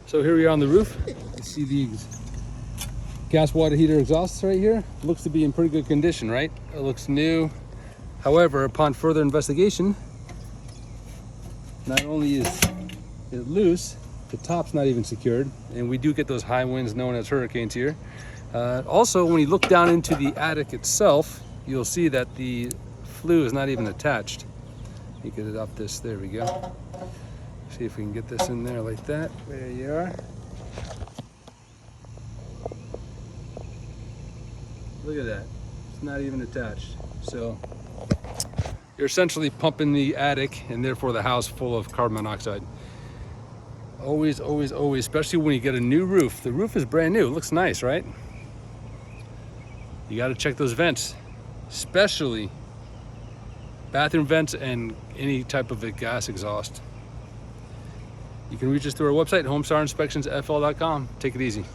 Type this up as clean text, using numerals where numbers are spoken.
So here we are on the roof. You see the gas water heater exhaust right here. Looks to be in pretty good condition, right? It looks new. However, upon further investigation, not only is it loose, the top's not even secured, and we do get those high winds known as hurricanes here. Also, when you look down into the attic itself, you'll see that the flue is not even attached. You get it up this, there we go. See if we can get this in there like that. There you are. Look at that, it's not even attached. So you're essentially pumping the attic and therefore the house full of carbon monoxide. Always, always, always, especially when you get a new roof. The roof is brand new, it looks nice, right? You gotta check those vents, especially bathroom vents and any type of a gas exhaust. You can reach us through our website, HomeStarInspectionsFL.com. Take it easy.